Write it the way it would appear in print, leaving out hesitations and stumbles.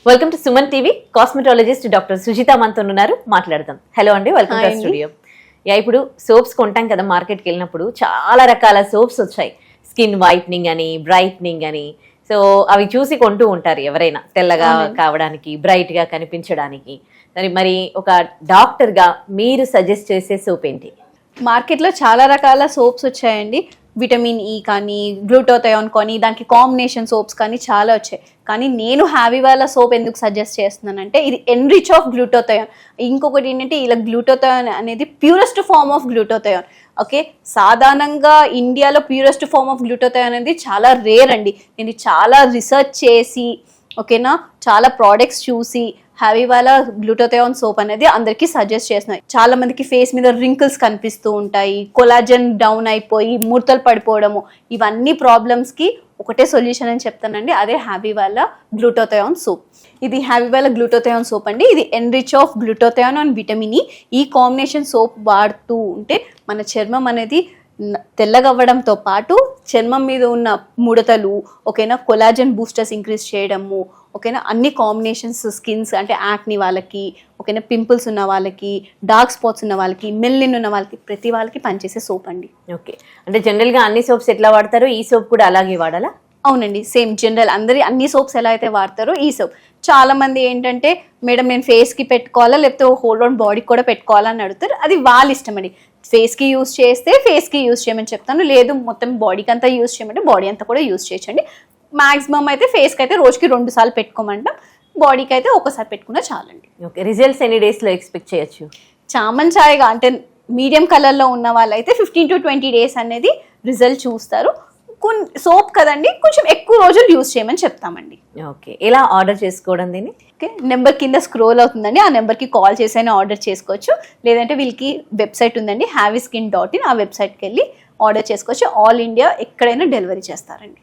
Welcome to Suman TV. Cosmetologist doctor Sujitha మనతో ఉన్నారు, మాట్లాడదాం. హలో అండి, వెల్కమ్ టు స్టూడియో. ఇప్పుడు సోప్స్ కొంటాం కదా మార్కెట్కి వెళ్ళినప్పుడు, చాలా రకాల సోప్స్ వచ్చాయి. స్కిన్ వైట్నింగ్ అని, బ్రైట్నింగ్ అని. సో అవి చూసి కొంటూ ఉంటారు ఎవరైనా, తెల్లగా కావడానికి, బ్రైట్ గా కనిపించడానికి. మరి ఒక డాక్టర్ గా మీరు సజెస్ట్ చేసే సోప్ ఏంటి? మార్కెట్లో చాలా రకాల సోప్స్ వచ్చాయండి. విటమిన్ ఈ కానీ, గ్లూటోథయోన్ కానీ, దానికి కాంబినేషన్ సోప్స్ కానీ చాలా వచ్చాయి. కానీ నేను హ్యావీవాలా సోప్ ఎందుకు సజెస్ట్ చేస్తున్నానంటే, ఇది ఎన్రిచ్ ఆఫ్ గ్లూటోథయోన్. ఇంకొకటి ఏంటంటే, ఇలా గ్లూటోథయోన్ అనేది ప్యూరెస్ట్ ఫార్మ్ ఆఫ్ గ్లూటోథయోన్. ఓకే, సాధారణంగా ఇండియాలో ప్యూరెస్ట్ ఫార్మ్ ఆఫ్ గ్లూటోథయోన్ అనేది చాలా రేర్ అండి. నేను చాలా రీసెర్చ్ చేసి, ఓకేనా, చాలా ప్రోడక్ట్స్ చూసి హ్యావీవాలా గ్లూటోథయోన్ సోప్ అనేది అందరికీ సజెస్ట్ చేస్తున్నాయి. చాలా మందికి ఫేస్ మీద రింకిల్స్ కనిపిస్తూ ఉంటాయి, కొలాజన్ డౌన్ అయిపోయి ముడతలు పడిపోవడము, ఇవన్నీ ప్రాబ్లమ్స్కి ఒకటే సొల్యూషన్ అని చెప్తానండి, అదే హ్యావీవాలా గ్లూటోథయోన్ సోప్. ఇది హ్యావీవాలా గ్లూటోథయోన్ సోప్ అండి. ఇది enrich of glutathione and vitamin E. ఈ కాంబినేషన్ సోప్ వాడుతూ ఉంటే మన చర్మం అనేది తెల్లగవ్వడంతో పాటు చర్మం మీద ఉన్న ముడతలు, ఓకేనా, కొలాజన్ బూస్టర్స్ ఇంక్రీజ్ చేయడము, ఓకేనా, అన్ని కాంబినేషన్స్ స్కిన్స్ అంటే యాక్ని వాళ్ళకి, ఓకేనా, పింపుల్స్ ఉన్న వాళ్ళకి, డార్క్ స్పాట్స్ ఉన్న వాళ్ళకి, మెల్లిన్ ఉన్న వాళ్ళకి, ప్రతి వాళ్ళకి పనిచేసే సోప్ అండి. ఓకే, అంటే జనరల్గా అన్ని సోప్స్ ఎట్లా వాడతారో ఈ సోప్ కూడా అలాగే వాడాలా? అవునండి, సేమ్ జనరల్ అన్ని సోప్స్ ఎలా అయితే వాడతారో ఈ సోప్. చాలా మంది ఏంటంటే, మేడం నేను ఫేస్కి పెట్టుకోవాలా లేకపోతే హోల్ ఆన్ బాడీకి కూడా పెట్టుకోవాలా అని అడుగుతారు. అది వాళ్ళ ఇష్టం అండి. ఫేస్కి యూజ్ చేస్తే ఫేస్కి యూజ్ చేయమని చెప్తాను, లేదు మొత్తం బాడీకి అంతా యూజ్ చేయమంటే బాడీ అంతా కూడా యూజ్ చేయొచ్చండి. మాక్సిమం అయితే ఫేస్కి అయితే రోజుకి 2 సార్లు పెట్టుకోమంటాం, బాడీకి అయితే ఒకసారి పెట్టుకున్నా చాలండి. ఓకే, రిజల్ట్స్ ఎన్ని డేస్లో ఎక్స్పెక్ట్ చేయొచ్చు? చామన్ ఛాయగా అంటే మీడియం కలర్లో ఉన్న వాళ్ళైతే 15 to 20 days అనేది రిజల్ట్ చూస్తారు. సోప్ కదండి, కొంచెం ఎక్కువ రోజులు యూజ్ చేయమని చెప్తామండి. ఓకే, ఎలా ఆర్డర్ చేసుకోవడం దీన్ని? ఓకే, నెంబర్ కింద స్క్రోల్ అవుతుందండి, ఆ నెంబర్కి కాల్ చేసైనా ఆర్డర్ చేసుకోవచ్చు. లేదంటే వీళ్ళకి వెబ్సైట్ ఉందండి, havyskin.in, ఆ వెబ్సైట్కి వెళ్ళి ఆర్డర్ చేసుకోవచ్చు. ఆల్ ఇండియా ఎక్కడైనా డెలివరీ చేస్తారండి.